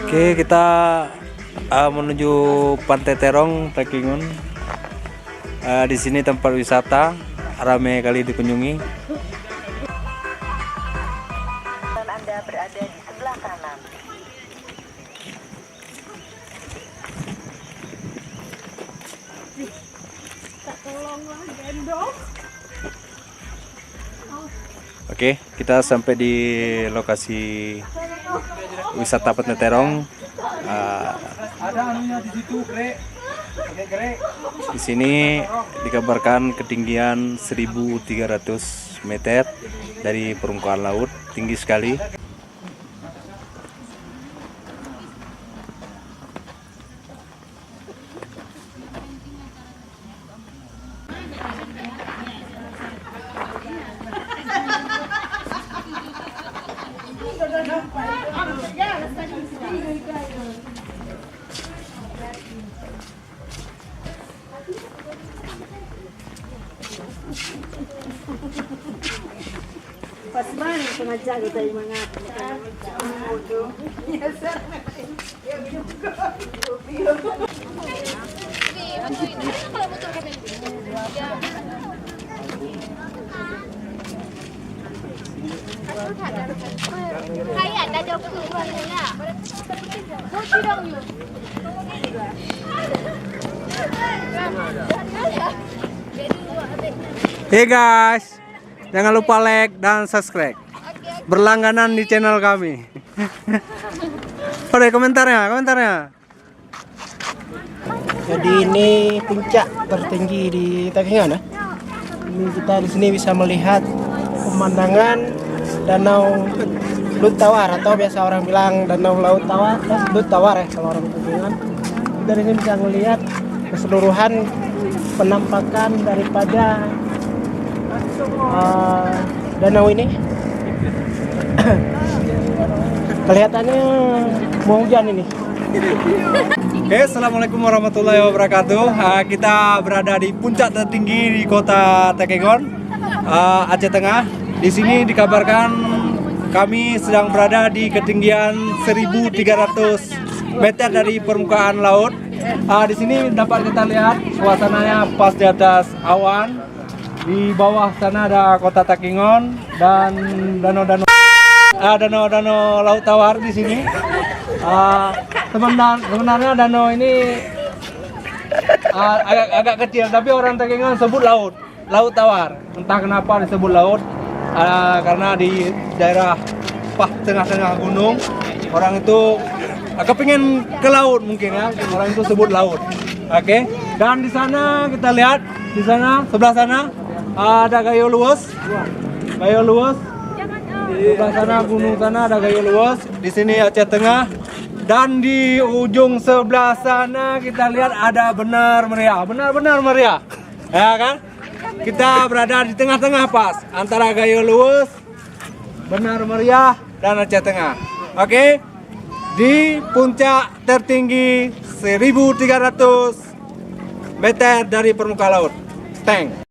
Oke, kita menuju Pantai Terong, Takengon. Di sini tempat wisata ramai kali dikunjungi. Dan Anda berada di sebelah kanan. Oke, kita sampai di lokasi wisata Pantai Terong. Ada anunya di situ, Grek. Di sini dikabarkan ketinggian 1.300 meter dari permukaan laut, tinggi sekali. Pas banget pengajar kita yang mga Kaya ada jauh keluarnya. Bocil dong yuk. Hey guys, jangan lupa like dan subscribe. Berlangganan di channel kami. Oke, komentarnya. Jadi ini puncak tertinggi di Takengon ya. Ini kita di sini bisa melihat pemandangan danau Lut Tawar atau biasa orang bilang danau Laut Tawar, Lut Tawar ya kalau orang Takengon. Dari sini bisa melihat keseluruhan penampakan daripada danau ini. Kelihatannya mau hujan ini. Oke, assalamualaikum warahmatullahi wabarakatuh. Kita berada di puncak tertinggi di kota Takengon, Aceh Tengah. Di sini dikabarkan kami sedang berada di ketinggian 1.300 meter dari permukaan laut. Di sini dapat kita lihat suasananya pas di atas awan. Di bawah sana ada kota Takengon dan danau-danau Laut Tawar di sini. Sebenarnya danau ini agak kecil, tapi orang Takengon sebut laut Tawar. Entah kenapa disebut laut, karena di daerah tengah-tengah gunung orang itu kepingin ke laut mungkin ya, orang itu sebut laut. Oke. Dan di sana kita lihat, di sana sebelah sana ada Gayo Luwes. Di sebelah sana gunung sana ada Gayo Luwes. Di sini Aceh Tengah. Dan di ujung sebelah sana kita lihat ada benar meriah, ya kan? Kita berada di tengah-tengah pas antara Gayo Luwes, benar meriah dan Aceh Tengah. Oke, di puncak tertinggi 1.300 meter dari permukaan laut. Thanks.